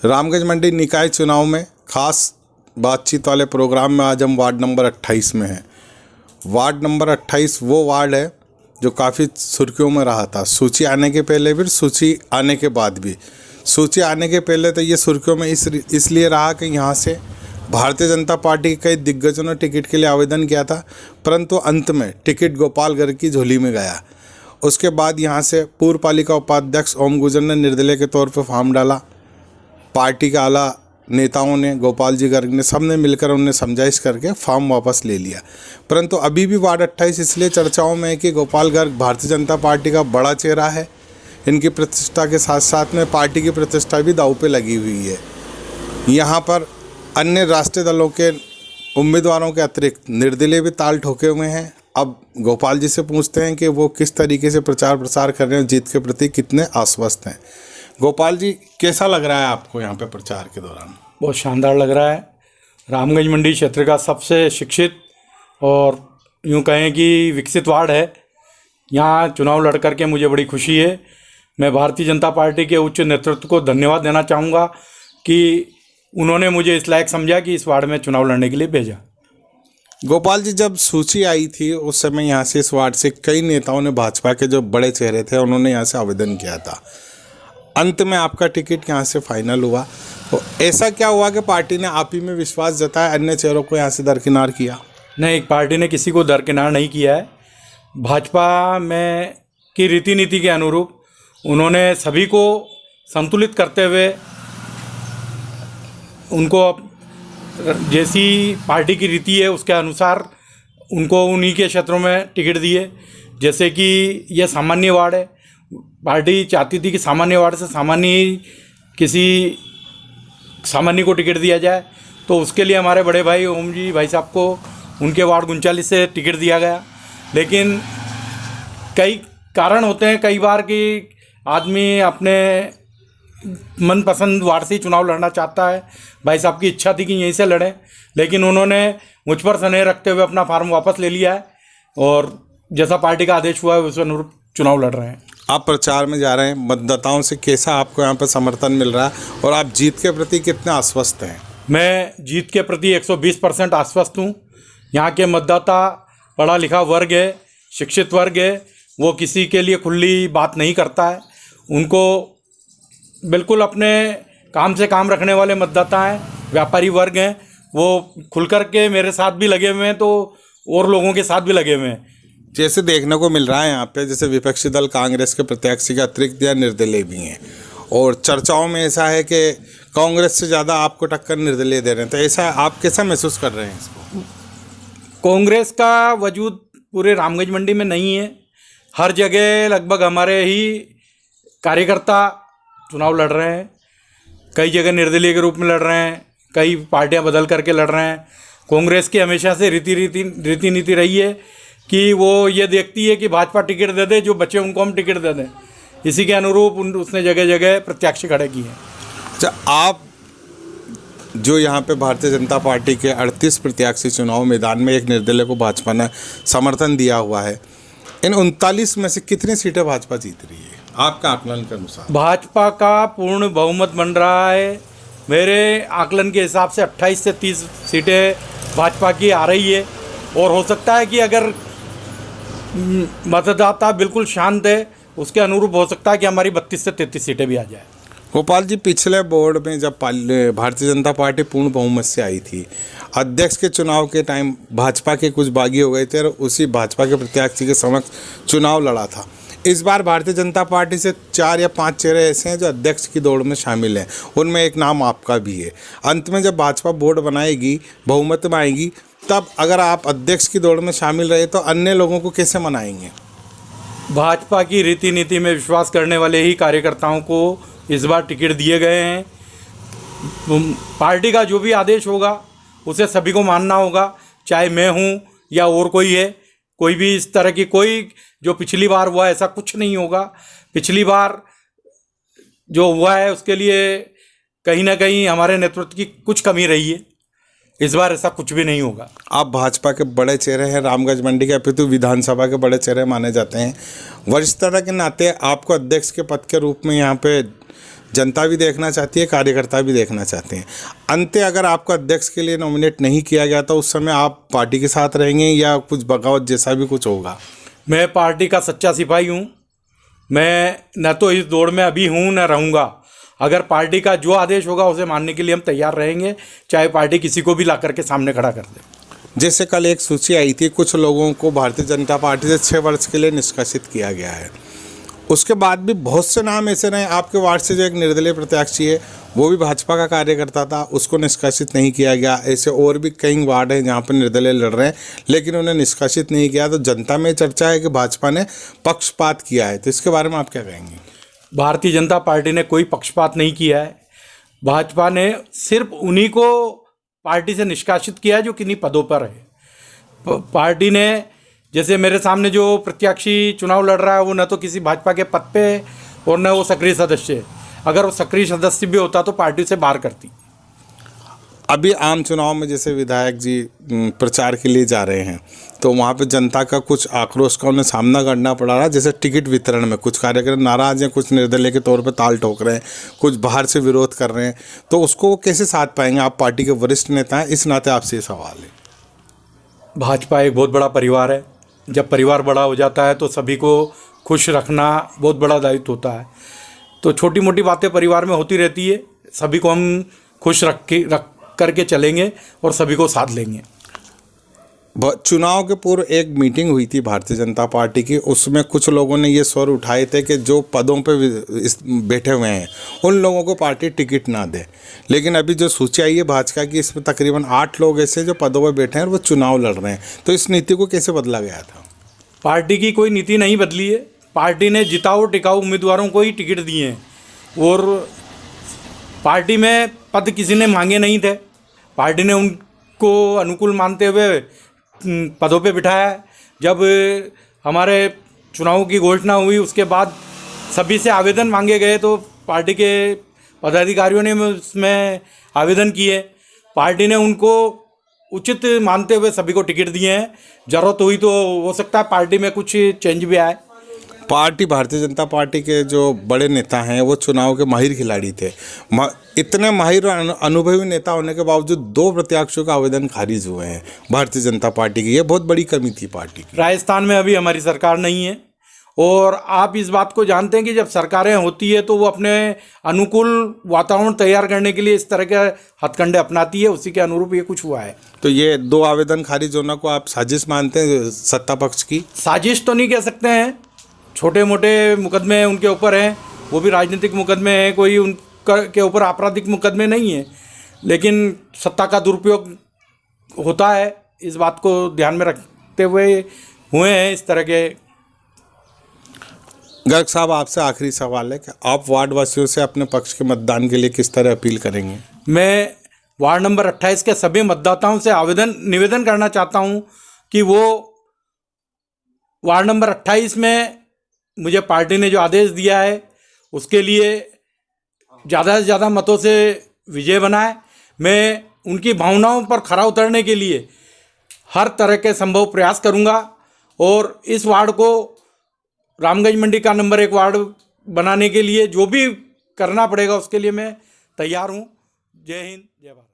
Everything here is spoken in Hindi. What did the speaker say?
रामगंज मंडी निकाय चुनाव में खास बातचीत वाले प्रोग्राम में आज हम वार्ड नंबर 28 में हैं। वार्ड नंबर 28 वो वार्ड है जो काफ़ी सुर्खियों में रहा था, सूची आने के पहले भी, सूची आने के बाद भी। सूची आने के पहले तो ये सुर्खियों में इसलिए रहा कि यहाँ से भारतीय जनता पार्टी के कई दिग्गजों ने टिकट के लिए आवेदन किया था, परंतु अंत में टिकट गोपाल गर्ग की झोली में गया। उसके बाद यहाँ से पूर्व पालिका उपाध्यक्ष ओम गुर्जर ने निर्दलीय के तौर पर फॉर्म डाला। पार्टी के आला नेताओं ने, गोपाल जी गर्ग ने, सब ने मिलकर उन्हें समझाइश करके फॉर्म वापस ले लिया। परंतु अभी भी वार्ड 28 इसलिए चर्चाओं में है कि गोपाल गर्ग भारतीय जनता पार्टी का बड़ा चेहरा है। इनकी प्रतिष्ठा के साथ साथ में पार्टी की प्रतिष्ठा भी दांव पे लगी हुई है। यहाँ पर अन्य राष्ट्रीय दलों के उम्मीदवारों के अतिरिक्त निर्दलीय भी ताल ठोके हुए हैं। अब गोपाल जी से पूछते हैं कि वो किस तरीके से प्रचार प्रसार कर रहे हैं, जीत के प्रति कितने आश्वस्त हैं। गोपाल जी, कैसा लग रहा है आपको यहाँ पे प्रचार के दौरान? बहुत शानदार लग रहा है। रामगंज मंडी क्षेत्र का सबसे शिक्षित और यूँ कहें कि विकसित वार्ड है। यहाँ चुनाव लड़ करके मुझे बड़ी खुशी है। मैं भारतीय जनता पार्टी के उच्च नेतृत्व को धन्यवाद देना चाहूँगा कि उन्होंने मुझे इस लायक समझा कि इस वार्ड में चुनाव लड़ने के लिए भेजा। गोपाल जी, जब सूची आई थी उस समय यहाँ से इस वार्ड से कई नेताओं ने, भाजपा के जो बड़े चेहरे थे, उन्होंने यहाँ से आवेदन किया था। अंत में आपका टिकट यहाँ से फाइनल हुआ, तो ऐसा क्या हुआ कि पार्टी ने आप ही में विश्वास जताया, अन्य चेहरों को यहाँ से दरकिनार किया? नहीं, पार्टी ने किसी को दरकिनार नहीं किया है। भाजपा में की रीति नीति के अनुरूप उन्होंने सभी को संतुलित करते हुए उनको जैसी पार्टी की रीति है उसके अनुसार उनको उन्हीं के क्षेत्रों में टिकट दिए। जैसे कि यह सामान्य वार्ड है, पार्टी चाहती थी कि सामान्य वार्ड से किसी सामान्य को टिकट दिया जाए, तो उसके लिए हमारे बड़े भाई ओम जी भाई साहब को उनके वार्ड 39 से टिकट दिया गया। लेकिन कई कारण होते हैं कई बार कि आदमी अपने मनपसंद वार्ड से चुनाव लड़ना चाहता है। भाई साहब की इच्छा थी कि यहीं से लड़ें, लेकिन उन्होंने मुझ पर स्नेह रखते हुए अपना फार्म वापस ले लिया है और जैसा पार्टी का आदेश हुआ है उस अनुरूप चुनाव लड़ रहे हैं। आप प्रचार में जा रहे हैं, मतदाताओं से कैसा आपको यहाँ पर समर्थन मिल रहा है और आप जीत के प्रति कितने आश्वस्त हैं? मैं जीत के प्रति 120% आश्वस्त हूँ। यहाँ के मतदाता पढ़ा लिखा वर्ग है, शिक्षित वर्ग है, वो किसी के लिए खुली बात नहीं करता है। उनको बिल्कुल अपने काम से काम रखने वाले मतदाता हैं, व्यापारी वर्ग हैं, वो खुल कर के मेरे साथ भी लगे हुए हैं, तो और लोगों के साथ भी लगे हुए हैं। जैसे देखने को मिल रहा है यहाँ पे, जैसे विपक्षी दल कांग्रेस के प्रत्याशी के अतिरिक्त या निर्दलीय भी हैं, और चर्चाओं में ऐसा है कि कांग्रेस से ज़्यादा आपको टक्कर निर्दलीय दे रहे हैं, तो ऐसा आप कैसा महसूस कर रहे हैं इसको? कांग्रेस का वजूद पूरे रामगंज मंडी में नहीं है। हर जगह लगभग हमारे ही कार्यकर्ता चुनाव लड़ रहे हैं। कई जगह निर्दलीय के रूप में लड़ रहे हैं, कई पार्टियां बदल करके लड़ रहे हैं। कांग्रेस की हमेशा से रीति नीति रही है कि वो ये देखती है कि भाजपा टिकट दे दे, जो बचे उनको हम टिकट दे दें। इसी के अनुरूप उसने जगह जगह प्रत्याशी खड़े किए हैं। अच्छा, आप जो यहाँ पे भारतीय जनता पार्टी के 38 प्रत्याशी चुनाव मैदान में, एक निर्दलीय को भाजपा ने समर्थन दिया हुआ है, इन 39 में से कितनी सीटें भाजपा जीत रही है आपका आकलन के अनुसार? भाजपा का पूर्ण बहुमत बन रहा है। मेरे आकलन के हिसाब से 28 से 30 सीटें भाजपा की आ रही है, और हो सकता है कि अगर मतदाता बिल्कुल शांत है उसके अनुरूप हो सकता है कि हमारी 32 से 33 सीटें भी आ जाए। गोपाल जी, पिछले बोर्ड में जब भारतीय जनता पार्टी पूर्ण बहुमत से आई थी, अध्यक्ष के चुनाव के टाइम भाजपा के कुछ बागी हो गए थे और उसी भाजपा के प्रत्याशी के समक्ष चुनाव लड़ा था। इस बार भारतीय जनता पार्टी से 4 या 5 चेहरे ऐसे हैं जो अध्यक्ष की दौड़ में शामिल हैं, उनमें एक नाम आपका भी है। अंत में जब भाजपा बोर्ड बनाएगी, बहुमत में आएगी, तब अगर आप अध्यक्ष की दौड़ में शामिल रहे तो अन्य लोगों को कैसे मनाएंगे? भाजपा की रीति नीति में विश्वास करने वाले ही कार्यकर्ताओं को इस बार टिकट दिए गए हैं। पार्टी का जो भी आदेश होगा उसे सभी को मानना होगा, चाहे मैं हूँ या और कोई है। कोई भी इस तरह की कोई जो पिछली बार हुआ ऐसा कुछ नहीं होगा। पिछली बार जो हुआ है उसके लिए कहीं ना कहीं हमारे नेतृत्व की कुछ कमी रही है। इस बार ऐसा कुछ भी नहीं होगा। आप भाजपा के बड़े चेहरे हैं, रामगंज मंडी के अपितु विधानसभा के बड़े चेहरे माने जाते हैं। वरिष्ठता के नाते आपको अध्यक्ष के पद के रूप में यहाँ पे जनता भी देखना चाहती है, कार्यकर्ता भी देखना चाहते हैं। अंत अगर आपको अध्यक्ष के लिए नॉमिनेट नहीं किया गया तो उस समय आप पार्टी के साथ रहेंगे या कुछ बगावत जैसा भी कुछ होगा? मैं पार्टी का सच्चा सिपाही हूँ। मैं न तो इस दौड़ में अभी हूँ न रहूँगा। अगर पार्टी का जो आदेश होगा उसे मानने के लिए हम तैयार रहेंगे, चाहे पार्टी किसी को भी ला करके सामने खड़ा कर दे। जैसे कल एक सूची आई थी, कुछ लोगों को भारतीय जनता पार्टी से 6 वर्ष के लिए निष्कासित किया गया है। उसके बाद भी बहुत से नाम ऐसे रहे। आपके वार्ड से जो एक निर्दलीय प्रत्याशी है वो भी भाजपा का कार्यकर्ता था, उसको निष्कासित नहीं किया गया। ऐसे और भी कई वार्ड हैं जहाँ पर निर्दलीय लड़ रहे हैं लेकिन उन्हें निष्कासित नहीं किया। तो जनता में चर्चा है कि भाजपा ने पक्षपात किया है, तो इसके बारे में आप क्या कहेंगे? भारतीय जनता पार्टी ने कोई पक्षपात नहीं किया है। भाजपा ने सिर्फ उन्हीं को पार्टी से निष्कासित किया है जो किन्हीं पदों पर है। पार्टी ने, जैसे मेरे सामने जो प्रत्याशी चुनाव लड़ रहा है वो न तो किसी भाजपा के पद पे है और न वो सक्रिय सदस्य है। अगर वो सक्रिय सदस्य भी होता तो पार्टी से बाहर करती। अभी आम चुनाव में जैसे विधायक जी प्रचार के लिए जा रहे हैं तो वहाँ पे जनता का कुछ आक्रोश का उन्हें सामना करना पड़ रहा है। जैसे टिकट वितरण में कुछ कार्यकर्ता नाराज हैं, कुछ निर्दलीय के तौर पे ताल ठोक रहे हैं, कुछ बाहर से विरोध कर रहे हैं, तो उसको वो कैसे साथ पाएंगे? आप पार्टी के वरिष्ठ नेता हैं, इस नाते आपसे ये सवाल है। भाजपा एक बहुत बड़ा परिवार है। जब परिवार बड़ा हो जाता है तो सभी को खुश रखना बहुत बड़ा दायित्व होता है। तो छोटी मोटी बातें परिवार में होती रहती है, सभी को हम खुश रख करके चलेंगे और सभी को साथ लेंगे। चुनाव के पूर्व एक मीटिंग हुई थी भारतीय जनता पार्टी की, उसमें कुछ लोगों ने ये स्वर उठाए थे कि जो पदों पे बैठे हुए हैं उन लोगों को पार्टी टिकट ना दे। लेकिन अभी जो सूची आई है भाजपा की, इसमें तकरीबन 8 लोग ऐसे जो पदों पे बैठे हैं और वो चुनाव लड़ रहे हैं। तो इस नीति को कैसे बदला गया था? पार्टी की कोई नीति नहीं बदली है। पार्टी ने जिताऊ टिकाऊ उम्मीदवारों को ही टिकट दिए हैं और पार्टी में पद किसी ने मांगे नहीं थे। पार्टी ने उनको अनुकूल मानते हुए पदों पे बिठाया है। जब हमारे चुनाव की घोषणा हुई उसके बाद सभी से आवेदन मांगे गए तो पार्टी के पदाधिकारियों ने उसमें आवेदन किए। पार्टी ने उनको उचित मानते हुए सभी को टिकट दिए हैं। ज़रूरत हुई तो हो सकता है पार्टी में कुछ चेंज भी आए। पार्टी भारतीय जनता पार्टी के जो बड़े नेता हैं वो चुनाव के माहिर खिलाड़ी थे। इतने माहिर और अनुभवी नेता होने के बावजूद 2 प्रत्याशियों का आवेदन खारिज हुए हैं भारतीय जनता पार्टी की। ये बहुत बड़ी कमी थी पार्टी की। राजस्थान में अभी हमारी सरकार नहीं है और आप इस बात को जानते हैं कि जब सरकारें होती है तो वो अपने अनुकूल वातावरण तैयार करने के लिए इस तरह के हथकंडे अपनाती है। उसी के अनुरूप ये कुछ हुआ है। तो ये 2 आवेदन खारिज होना को आप साजिश मानते हैं सत्ता पक्ष की? साजिश तो नहीं कह सकते हैं, छोटे मोटे मुकदमे उनके ऊपर हैं, वो भी राजनीतिक मुकदमे हैं, कोई उनके ऊपर आपराधिक मुकदमे नहीं है। लेकिन सत्ता का दुरुपयोग होता है, इस बात को ध्यान में रखते हुए हुए हैं इस तरह के। गर्ग साहब, आपसे आखिरी सवाल है कि आप वार्ड वासियों से अपने पक्ष के मतदान के लिए किस तरह अपील करेंगे? मैं वार्ड नंबर 28 के सभी मतदाताओं से निवेदन करना चाहता हूं कि वो वार्ड नंबर 28 में मुझे पार्टी ने जो आदेश दिया है उसके लिए ज़्यादा से ज़्यादा मतों से विजय बनाए। मैं उनकी भावनाओं पर खरा उतरने के लिए हर तरह के संभव प्रयास करूंगा और इस वार्ड को रामगंज मंडी का नंबर 1 वार्ड बनाने के लिए जो भी करना पड़ेगा उसके लिए मैं तैयार हूं। जय हिंद, जय भारत।